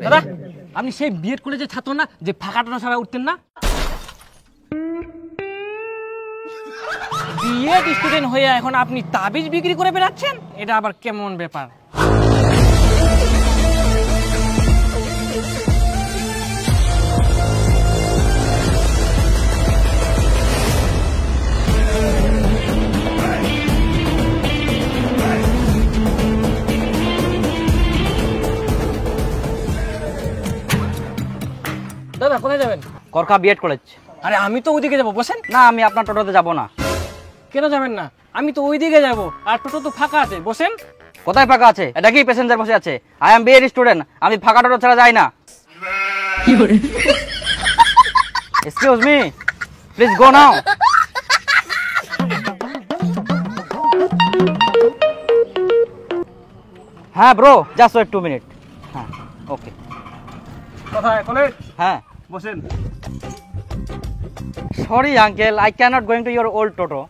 দাদা আপনি সেই বিএড কলেজের ছাত্র না যে ফাঁকা টোটো সবাই উঠতেন না? বিএড স্টুডেন্ট হয়ে এখন আপনি তাবিজ বিক্রি করে বেড়াচ্ছেন, এটা আবার কেমন ব্যাপার? দাদা কোথায় যাবেন? করকা বিএড কলেজ। আরে আমি তো ওইদিকে যাবো, বসেন। না আমি আপনার টোটোতে যাব না। কেন যাবেন না? আমি তো ওইদিকে যাবো, আর টোটো তো ফাঁকা আছে, বসেন। কোথায় ফাঁকা আছে? এটা কি প্যাসেঞ্জার বসে আছে? আই এম বিএড স্টুডেন্ট, আমি ফাঁকা টোটো ছাড়া যাই না। এক্সকিউজ মি, প্লিজ গো নাও। হ্যাঁ ব্রো, জাস্ট ওয়েট 2 মিনিট। হ্যাঁ ওকে। কোথায় কলেজ? হ্যাঁ বসেন। Sorry uncle, I can't going to your old toto.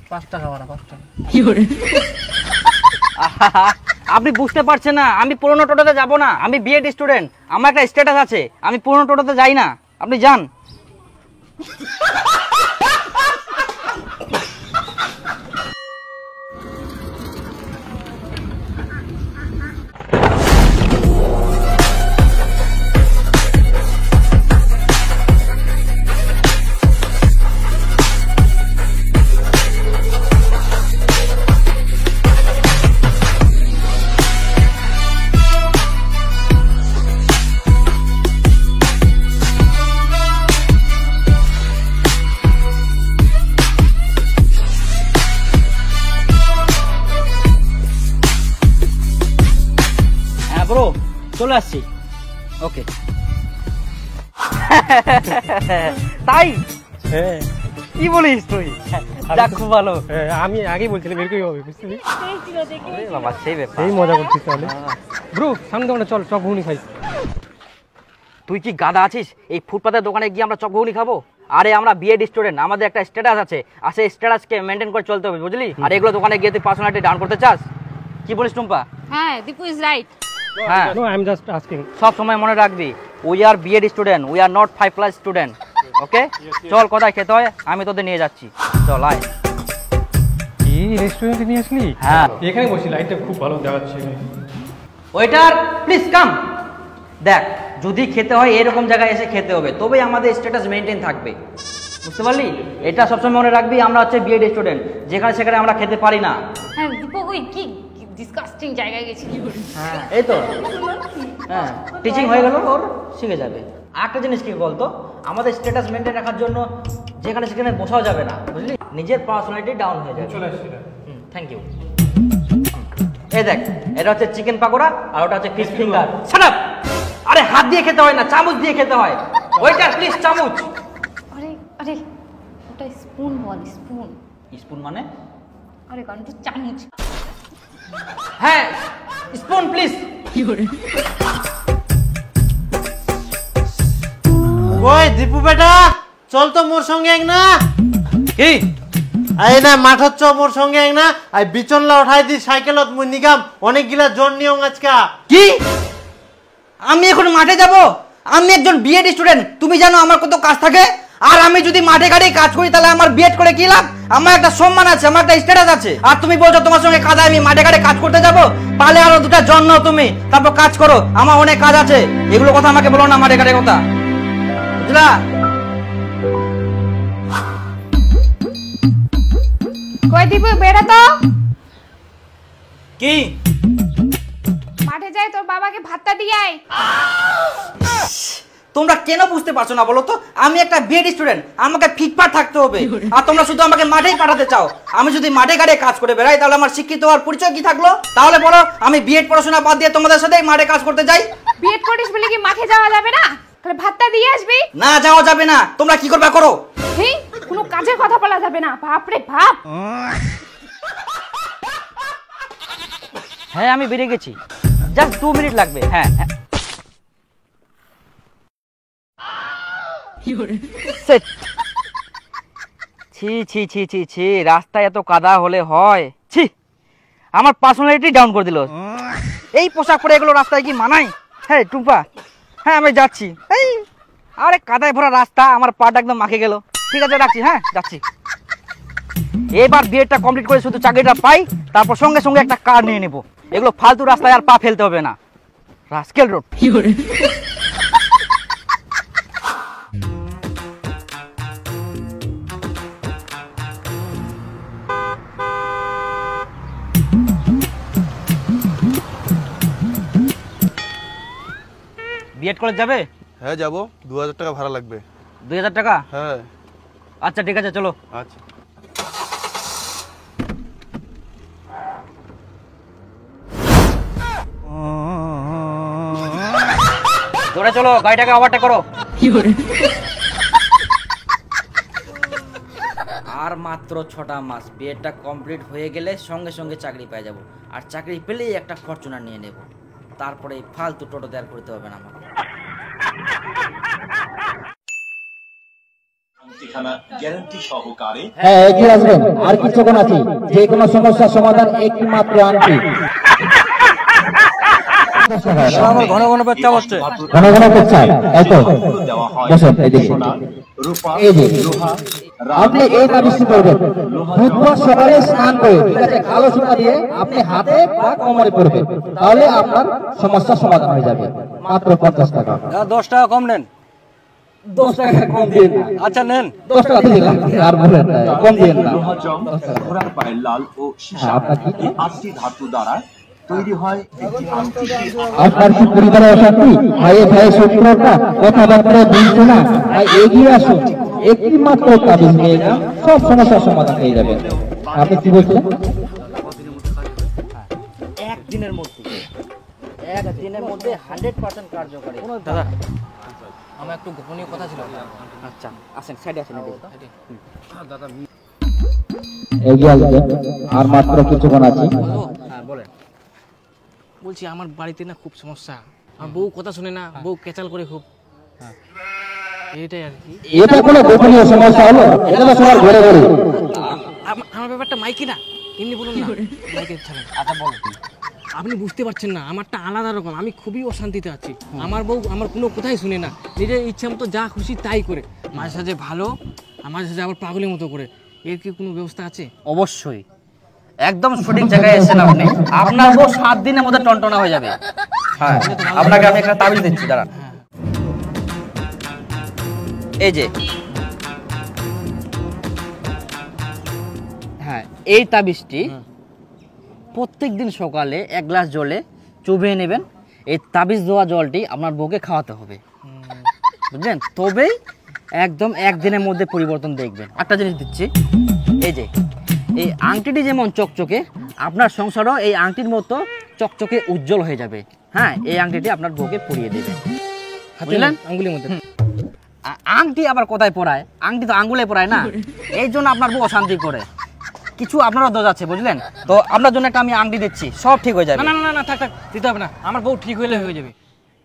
5 টাকা ভাড়া, 5 টাকা। আপনি বুঝতে পারছেন না, আমি পুরনো টোটোতে যাব না। আমি বিএড স্টুডেন্ট, আমার একটা স্ট্যাটাস আছে। আমি পুরনো টোটোতে যাই না, আপনি যান। ব্রো চলে আসছি। ওকে। তাই? হ্যাঁ। কি বলিস তুই? যাক খুব ভালো। আমি আগেই বলছিলাম এরকমই হবে, বুঝতে পারছিস? বাবা সেই ব্যাপার। এই মজা করছিস তাহলে। ব্রো সামনে দোকানে চল, চপ ঘুগনি খাই। তুই কি গাধা আছিস? এই ফুটপাতের দোকানে গিয়ে আমরা চপ ঘুগনি খাবো? আরে আমরা বিএড স্টুডেন্ট, আমাদের একটা স্ট্যাটাস আছে, আর সেই স্ট্যাটাসকে মেনটেন করে চলতে হবে, বুঝলি? আর এগুলো দোকানে গিয়ে তুই পার্সোনালিটি ডাউন করতে চাস? কি বলিস টুম্পা? হ্যাঁ, দীপু ইজ রাইট। হ্যাঁ, no I am just asking. সব সময় মনে রাখবি, we are BEd student, we are not 5+ student. Okay, চল কোথায় খেতে হয় আমি তোদের নিয়ে যাচ্ছি, চল আয়। এই রেস্টুরেন্টে নিয়ে আসলি? হ্যাঁ, এখানে বসি, লাইটটা খুব ভালো দেখাচ্ছে। Waiter please come. দেখ, যদি খেতে হয় এরকম জায়গায় এসে খেতে হবে, তবেই আমাদের স্ট্যাটাস মেনটেন থাকবে, বুঝতে পারলি? এটা সবসময় মনে রাখবি, আমরা হচ্ছে বিএড স্টুডেন্ট, যেখানে সেখানে আমরা খেতে পারি না। হ্যাঁ দীপু, ওই কি ডিসকাস্টিং জায়গায় গেছি। হ্যাঁ এই তো, হ্যাঁ টিচিং হয়ে গেল, ওর শিখে যাবে। একটা জিনিস কি বলতো, আমাদের স্ট্যাটাস মেনটেন রাখার জন্য যেখানে সেখানে বসাও যাবে না, বুঝলি? নিজের পার্সোনালিটি ডাউন হয়ে যাবে। চলে আসছি। Thank you. এই দেখ, এটা হচ্ছে চিকেন পাকোড়া, আর ওটা হচ্ছে ফিশ ফিঙ্গার। Shut up! আরে হাত দিয়ে খেতে হয় না, চামচ দিয়ে খেতে হয়। ওয়েটার প্লিজ চামচ। আরে আরে, ওটা স্পুন বল, স্পুন। স্পুন মানে? আরে কারণ তো চামচ। হ্যাঁ স্পুন প্লিজ। ওই দীপু বেটা, চল তো মোর সঙ্গে এক না। কি? এই না মাঠত চ মোর সঙ্গে এক না। আই বিচনলা উঠাই দি সাইকেলত মুই নিগাম, অনেকগুলা জন নিয়ং আজকা। কি? আমি এখন মাঠে যাব? আমি একজন বিএড স্টুডেন্ট, তুমি জানো আমার কত কাজ থাকে। আর আমি যদি মাঠে ঘাটে কাজ করি তাহলে আমার বিএড করে কি লাভ? আমার একটা সম্মান আছে, আমার একটা স্ট্যাটাস আছে। আর তুমি বলছো তোমার সঙ্গে কাজে আমি মাঠে ঘাটে কাজ করতে যাব? পালে আরো দুটা জন নাও তুমি, তারপর কাজ করো। আমার অনেক কাজ আছে, এগুলো কথা আমাকে বলো না, মাঠে ঘাটে কথা, বুঝলা? কই দীপু, বেড়া তো। কি? মাঠে যাই, তোর বাবাকে ভাতটা দিয়ে আয়। তোমরা কেন বুঝতে পারছো না বলো তো? আমি একটা বিএড স্টুডেন্ট, আমাকে ফিটফাট থাকতে হবে। আর তোমরা শুধু আমাকে মাঠেই পাঠাতে চাও। আমি যদি মাঠে ঘাটে কাজ করে বেড়াই তাহলে আমার শিক্ষিত হওয়ার পরিচয় কি থাকলো? তাহলে বলো আমি বিএড পড়াশোনা বাদ দিয়ে তোমাদের সাথেই মাঠে কাজ করতে যাই? বিএড করিস বলে কি মাঠে যাওয়া যাবে না? তাহলে ভাতটা দিয়ে আসবি। না, যাওয়া যাবে না। তোমরা কি করবে করো। হেই, কোনো কাজের কথা বলা যাবে না। বাপ রে বাপ। হ্যাঁ আমি বেরিয়ে গেছি, জাস্ট 2 মিনিট লাগবে। হ্যাঁ ছি ছি ছি ছি ছি, রাস্তায় এত কাদা হলে হয়? ছি, আমার পার্সোনালিটি ডাউন করে দিল। এই পোশাক পরে এগুলো রাস্তায় কি মানায়? হ্যাঁ টুম্পা, হ্যাঁ আমি যাচ্ছি। এই আরে কাদায় ভরা রাস্তা, আমার পাটা একদম মাখে গেল। ঠিক আছে রাখছি, হ্যাঁ যাচ্ছি। এবার বিয়েটা কমপ্লিট করে শুধু চাকরিটা পাই, তারপর সঙ্গে সঙ্গে একটা কার নিয়ে নেব। এগুলো ফালতু রাস্তায় আর পা ফেলতে হবে না। Rascal road. বিএড কলেজ যাবে? হ্যাঁ যাবো, 2000 টাকা ভাড়া লাগবে। 2000 টাকা? হ্যাঁ। আচ্ছা ঠিক আছে চলো। আচ্ছা। জোরে চলো, গাড়িটাকে ওভারটেক করো। আর মাত্র 6টা মাস, বিএডটা কমপ্লিট হয়ে গেলে সঙ্গে সঙ্গে চাকরি পেয়ে যাব। আর চাকরি পেলেই একটা ফরচুনার নিয়ে নেব, তারপরে এই ফালতু টোটো দেয়ার করতে হবে না আমার। হ্যাঁ এগিয়ে আসবেন, আর কিছুক্ষণ আছে। যে কোনো সমস্যার সমাধান একটি মাত্র আনছি। আমার ঘন ঘন পেচ্ছাপ হচ্ছে। ঘন ঘন পেচ্ছাপ, এই তো বসেন এইদিকে। এই যে আপনি এই তাবিজটি করবেন, বুধবার সকালে স্নান করে, ঠিক আছে, কালো সুতা দিয়ে আপনি হাতে বা কোমরে পরবেন, তাহলে আপনার সমস্যার সমাধান হয়ে যাবে। মাত্র 50 টাকা। 10 টাকা কম নেন। 10 টাকা কম দিন। আচ্ছা নেন। 10 টাকা দিয়ে দিলাম, আর বলেন না, কম দিন না। ঘোড়ার পায়ের লাল ও সীসা এই 8টি ধাতু দ্বারা তৈরি হয় একটি আংটি। আপনার কি পরিবারে অশান্তি, ভাইয়ে ভাইয়ে শত্রুতা, কথাবার্তা বুঝছে না, তাই এগিয়ে আসুন। একটি মাত্র তাবিজ নিয়ে যান, সব সমস্যার সমাধান হয়ে যাবে। আপনি কি বলছেন? একদিনের মধ্যে 100% কার্যকরী। দাদা আমার একটু গোপনীয় কথা ছিল। আচ্ছা আসেন, সাইডে আসেন। এগিয়ে আসবেন, আর মাত্র কিছুক্ষণ আছে। হ্যাঁ বলেন। বলছি আমার বাড়িতে না খুব সমস্যা, আমার বউ কথা শুনে না, বউ কেচাল করে খুব। এটাই আর কি। এটা কোনো গোপনীয় সমস্যা হলো? এটা তো সবার ঘরে ঘরে। আমার ব্যাপারটা মাইকি না, এমনি বলুন না, মাইকের ছাড়া। আচ্ছা বলেন। আপনি বুঝতে পারছেন না, আমারটা আলাদা রকম। আমি খুবই অশান্তিতে আছি। আমার বউ আমার কোনো কথাই শুনে না, নিজের ইচ্ছা মতো যা খুশি তাই করে। মাঝে সাঝে ভালো, আর মাঝে সাঝে আবার পাগলের মতো করে। এর কি কোনো ব্যবস্থা আছে? অবশ্যই, একদম সঠিক জায়গায় এসেছেন আপনি। আপনার বউ 7 দিনের মধ্যে টনটনা হয়ে যাবে। হ্যাঁ আপনাকে আমি একটা তাবিজ দিচ্ছি, দাঁড়ান। এই যে, হ্যাঁ এই তাবিজটি প্রত্যেকদিন সকালে 1 গ্লাস জলে চুবিয়ে নেবেন। এই তাবিজ দেওয়া জলটি আপনার বউকে খাওয়াতে হবে, বুঝলেন? তবেই একদম একদিনের মধ্যে পরিবর্তন দেখবেন। একটা জিনিস দিচ্ছি, এই যে এই আংটিটি যেমন চকচকে, আপনার সংসারও এই আংটির মতো চকচকে উজ্জ্বল হয়ে যাবে। হ্যাঁ এই আংটিটি আপনার বউকে পরিয়ে দেবে, বুঝলেন? আঙ্গুলের মধ্যে। আংটি আবার কোথায় পরায়? আংটি তো আঙ্গুলে পরায় না, এই জন্য আপনার বউ অশান্তি করে। কিছু আপনারও দোষ আছে, বুঝলেন? তো আপনার জন্য একটা আমি আংটি দিচ্ছি, সব ঠিক হয়ে যাবে। না না না থাক থাক, দিতে হবে না। আমার বউ ঠিক হয়ে যাবে,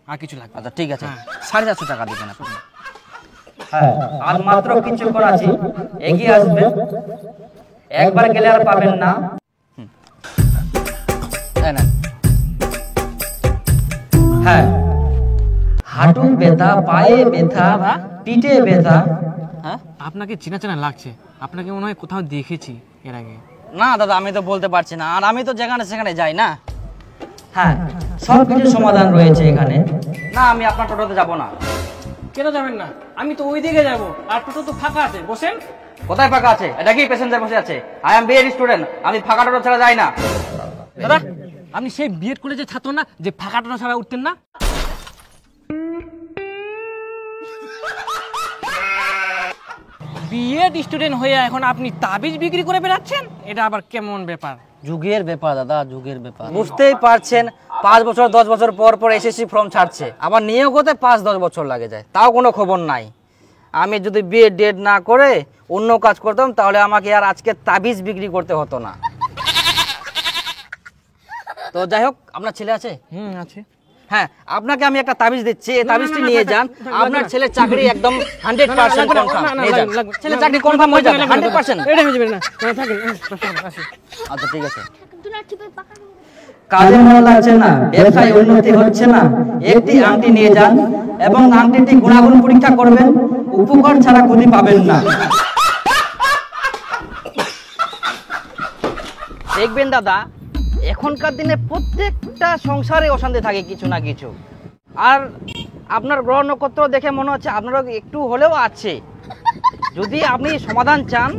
আর কিছু লাগবে। আচ্ছা ঠিক আছে, 450 টাকা দিবেন আপনি। হ্যাঁ আর মাত্র কিছুক্ষণ আছে, এগিয়ে আসবেন। একবার গেলে আর পাবেন না। হ্যাঁ হাঁটু ব্যথা, পায়ে ব্যথা, পিঠে ব্যথা। হ্যাঁ আপনাকে চেনা চেনা লাগছে, আপনাকে মনে হয় কোথাও দেখেছি এর আগে। না দাদা আমি তো বলতে পারছি না, আর আমি তো যেখানে সেখানে যাই না। হ্যাঁ সব কিছু সমাধান রয়েছে এখানে। না আমি আপনার টোটোতে যাব না। কেন যাবেন না? আমি তো ওই দিকে যাবো, আর টোটো তো ফাঁকা আছে, বসেন। কোথায় ফাঁকা আছে? এটা কি প্যাসেঞ্জার বসে আছে? আই এম বিএড স্টুডেন্ট, আমি ফাঁকা টোটো ছাড়া যাই না। দাদা আপনি সেই বিএড কলেজের ছাত্র না যে ফাঁকা টোটো ছাড়া উঠতেন না? বিএড স্টুডেন্ট হয়ে এখন আপনি তাবিজ বিক্রি করে বেড়াচ্ছেন, এটা আবার কেমন ব্যাপার? যুগের ব্যাপার দাদা, যুগের ব্যাপার। বুঝতেই পারছেন 5 বছর 10 বছর পর পর এসএসসি ফর্ম ছাড়ছে, আবার নিয়োগ হতে 5-10 বছর লাগে যায়, তাও কোনো খবর নাই। আমি যদি বিএড ডেট না করে অন্য কাজ করতাম, তাহলে আমাকে আর আজকে তাবিজ বিক্রি করতে হতো না। তো যাই হোক, আপনার ছেলে আছে? আছে। হ্যাঁ আপনাকে আমি একটা তাবিজ দিচ্ছি, এই তাবিজটি নিয়ে যান। আপনার ছেলে চাকরি একদম 100% কনফার্ম নিয়ে যান। ছেলে চাকরি কনফার্ম হয়ে যাবে 100%। এটা হয়ে যাবে না, থাকেন। আচ্ছা ঠিক আছে। কাজে মন লাগছে না, ব্যবসায় উন্নতি হচ্ছে না, একটি আংটি নিয়ে যান এবং আংটিটি গুণাগুণ পরীক্ষা করবেন, উপকার ছাড়া ক্ষতি পাবেন না। দেখবেন দাদা, এখনকার দিনে প্রত্যেকটা সংসারে অশান্তি থাকে কিছু না কিছু। আর আপনার গ্রহ নক্ষত্র দেখে মনে হচ্ছে আপনারও একটু হলেও আছে। যদি আপনি সমাধান চান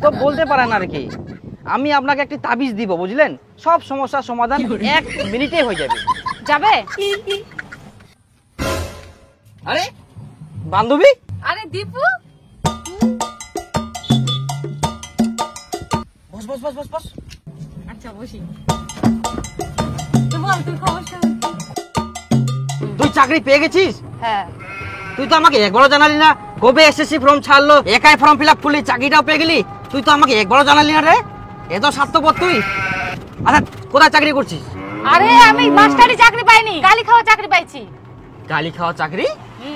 তো বলতে পারেন আর কি। আমি আপনাকে একটি তাবিজ দিব, বুঝলেন? সব সমস্যার সমাধান 1 মিনিটে হয়ে যাবে। যাবে? আরে বান্ধবী, আরে দীপু, বস বস বস বস বস। আচ্ছা বসি। তো বল, তুই খবর শোন। তুই চাকরি পেয়ে গেছিস? হ্যাঁ। তুই তো আমাকে একবারও জানালি না। কবে এসএসসি ফর্ম ছাড়লো, একাই ফর্ম ফিল আপ করলি, চাকরিটাও পেয়ে গেলি। তুই তো আমাকে একবারও জানালি না রে। এত স্বার্থপর তুই। আচ্ছা, কোথায় চাকরি করছিস? আরে আমি মাস্টারি চাকরি পাইনি, গালি খাওয়া চাকরি পাইছি। গালি খাওয়া চাকরি?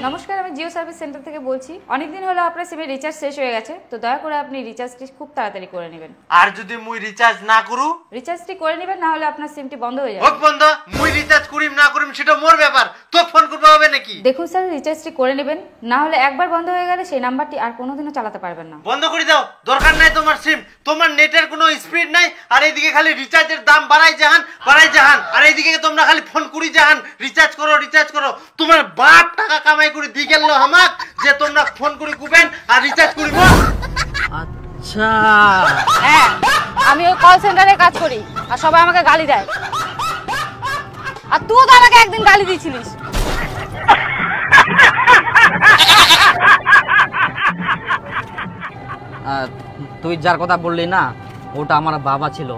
নমস্কার, আমি জিও সার্ভিস সেন্টার থেকে বলছি। অনেকদিন হলো আপনার সিমে রিচার্জ শেষ হয়ে গেছে, তো দয়া করে আপনি রিচার্জটি খুব তাড়াতাড়ি করে নেবেন। আর যদি মুই রিচার্জ না করু? রিচার্জটি করে নেবেন, না হলে আপনার সিমটি বন্ধ হয়ে হোক যাবে। বন্ধ, মুই রিচার্জ করিম না করিম সেটা মোর ব্যাপার, তো ফোন করতে হবে নাকি? দেখুন স্যার, রিচার্জটি করে নেবেন, না হলে একবার বন্ধ হয়ে গেলে সেই নাম্বারটি আর কোনোদিনও চালাতে পারবেন না। বন্ধ করে দাও, দরকার নাই তোমার সিম। তোমার নেটের কোনো স্পিড নাই, আর এইদিকে খালি রিচার্জের দাম বাড়াই জাহান। আর এইদিকে তোমরা খালি ফোন করি জাহান, রিচার্জ করো রিচার্জ করো। তোমার বাপ টাকা কামাই করে দিয়ে গেল আমাক যে তোমরা ফোন করে কুবেন আর রিচার্জ করিব। আচ্ছা, হ্যাঁ, আমি ওই কল সেন্টারে কাজ করি আর সবাই আমাকে গালি দেয়। আর তুইও তো আমাকে একদিন গালি দিয়েছিলিস। তুই যার কথা বললি না, ওটা আমার বাবা ছিল।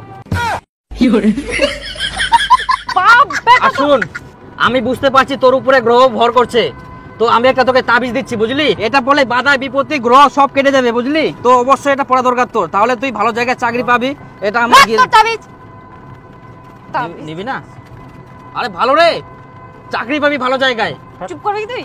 আসুন, আমি বুঝতে পারছি তোর উপরে গ্রহ ভর করছে, তো আমি একটা তোকে তাবিজ দিচ্ছি, বুঝলি? এটা বলে বাধা বিপত্তি গ্রহ সব কেটে যাবে, বুঝলি? তো অবশ্যই এটা পড়া দরকার তোর, তাহলে তুই ভালো জায়গায় চাকরি পাবি। এটা আমার তাবিজ নিবি না? আরে ভালো রে, চাকরি পাবি ভালো জায়গায়। চুপ করবি তুই?